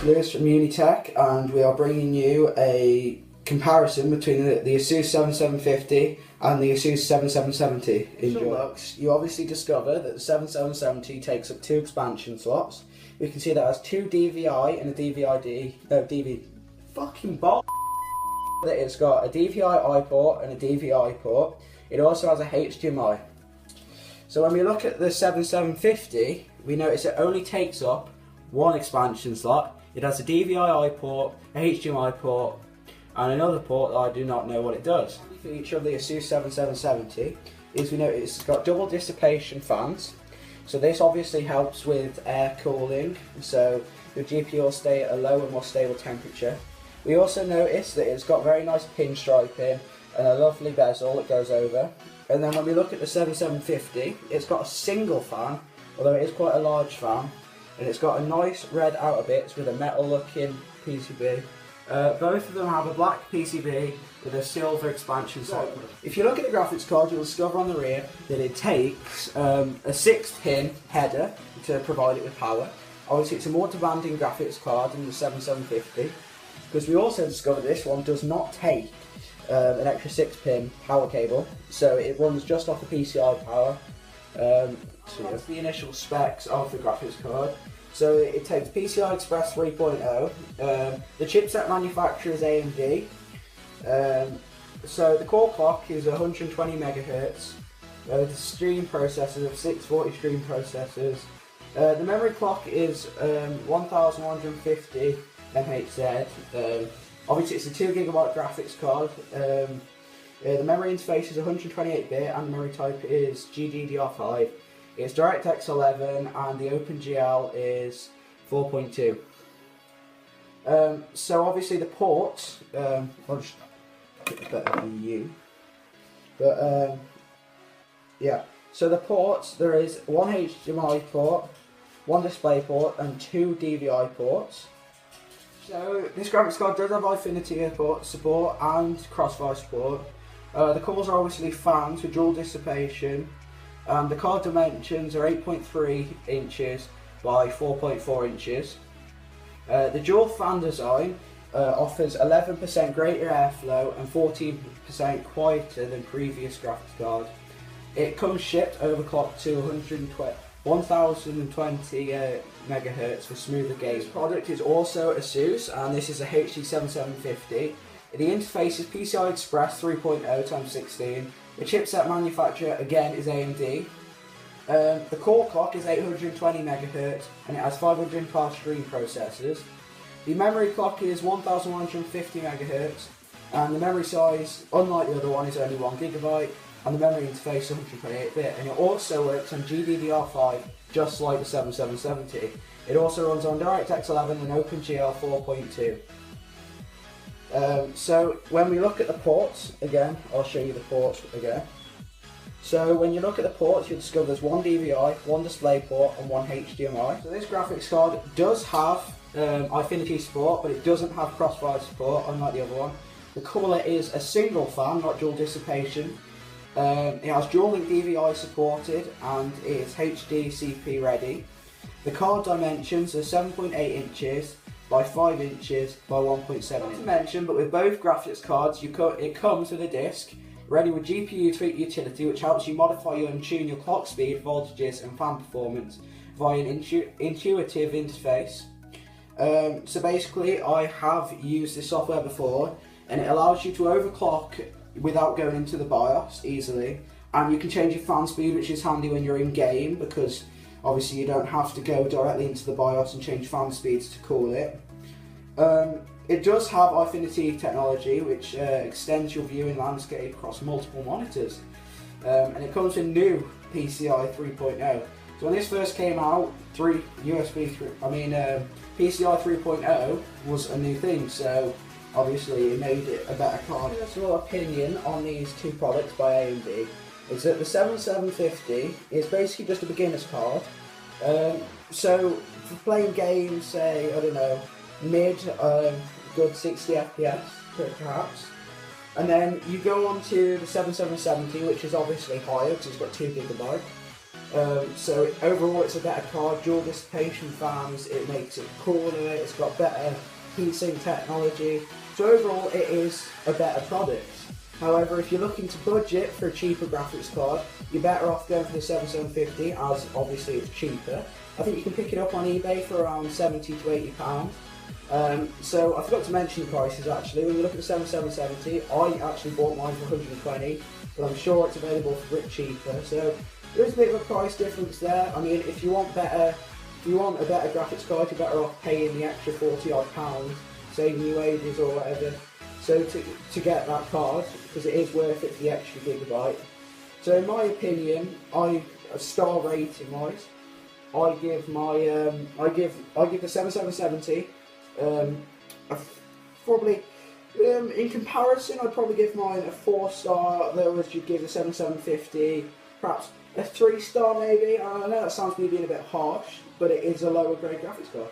Lewis from UniTech, and we are bringing you a comparison between the Asus 7750 and the Asus 7770. Enjoy. You obviously discover that the 7770 takes up 2 expansion slots. We can see that it has 2 DVI and a It's got a DVI-I port and a DVI port. It also has a HDMI. So when we look at the 7750, we notice it only takes up 1 expansion slot. It has a DVI-I port, a HDMI port, and another port that I do not know what it does. The feature of the Asus 7770 is we know it's got double dissipation fans. So this obviously helps with air cooling, so your GPU will stay at a lower, more stable temperature. We also notice that it's got very nice pinstriping and a lovely bezel that goes over. And then when we look at the 7750, it's got a single fan, although it is quite a large fan, and it's got a nice red outer bits with a metal looking PCB. Both of them have a black PCB with a silver expansion slot. If you look at the graphics card, you'll discover on the rear that it takes a 6-pin header to provide it with power. Obviously it's a more demanding graphics card than the 7750, because we also discovered this one does not take an extra 6-pin power cable, so it runs just off the PCI power. So that's the initial specs of the graphics card. So it takes PCI Express 3.0. The chipset manufacturer is AMD. So the core clock is 120 MHz. The stream processors of 640 stream processors. The memory clock is 1150 MHz. Obviously it's a 2 GB graphics card. The memory interface is 128-bit and the memory type is GDDR5. It's DirectX 11 and the OpenGL is 4.2. So obviously the ports, I'll just put it better than you. But yeah, so the ports, there is 1 HDMI port, 1 display port and 2 DVI ports. So this graphics card does have Infinity support and Crossfire support. The cores are obviously fans with dual dissipation. The card dimensions are 8.3 inches by 4.4 inches. The dual fan design offers 11% greater airflow and 14% quieter than previous graphics card. It comes shipped overclocked to 1020 MHz for smoother gaze. This product is also Asus, and this is a HD 7750. The interface is PCI Express 3.0x16. The chipset manufacturer again is AMD. The core clock is 820 MHz and it has 512 stream processors. The memory clock is 1150 MHz and the memory size, unlike the other one, is only 1 GB and the memory interface is 128-bit, and it also works on GDDR5 just like the 7770. It also runs on DirectX 11 and OpenGL 4.2. So when we look at the ports, again, I'll show you the ports again. So when you look at the ports, you'll discover there's 1 DVI, 1 DisplayPort and 1 HDMI. So this graphics card does have Infinity support, but it doesn't have Crossfire support, unlike the other one. The cooler is a single fan, not dual dissipation. It has dual link DVI supported and it's HD CP ready. The card dimensions are 7.8 inches by 5 inches by 1.7 inches. Not to mention, but with both graphics cards, it comes with a disc ready with GPU Tweak utility, which helps you modify and tune your clock speed, voltages and fan performance via an intuitive interface. So basically, I have used this software before, and it allows you to overclock without going into the BIOS easily, and you can change your fan speed, which is handy when you're in game, because obviously you don't have to go directly into the BIOS and change fan speeds to cool it. It does have Infinity technology, which extends your viewing landscape across multiple monitors, and it comes with new PCI 3.0. So when this first came out, PCI 3.0 was a new thing, so obviously it made it a better card. My personal opinion on these two products by AMD is that the 7750 is basically just a beginner's card. So for playing games, say, I don't know, mid, good 60 FPS perhaps, and then you go on to the 7770, which is obviously higher because it's got 2 GB. So overall it's a better card, dual dissipation fans, it makes it cooler, it's got better heatsink technology, so overall it is a better product. However, if you're looking to budget for a cheaper graphics card, you're better off going for the 7750, as obviously it's cheaper. I think you can pick it up on eBay for around £70 to £80. So I forgot to mention the prices actually. When you look at the 7770, I actually bought mine for 120, but I'm sure it's available for a bit cheaper. So there is a bit of a price difference there. I mean, if you want a better graphics card, you're better off paying the extra 40 odd pounds, saving you wages or whatever. So to get that card, because it is worth it for the extra gigabyte. So in my opinion, star rating wise, I give the 7770 probably in comparison I'd probably give mine a 4-star. Whereas you'd give the 7750 perhaps a 3-star maybe. I know that sounds me being a bit harsh, but it is a lower grade graphics card.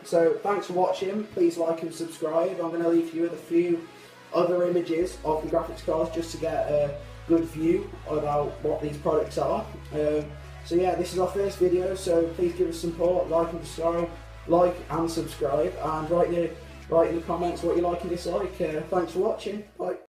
So thanks for watching, please like and subscribe. I'm going to leave you with a few other images of the graphics cards just to get a good view about what these products are. So yeah, this is our first video, so please give us support, like and subscribe, and write in the comments what you like and dislike. Thanks for watching, bye.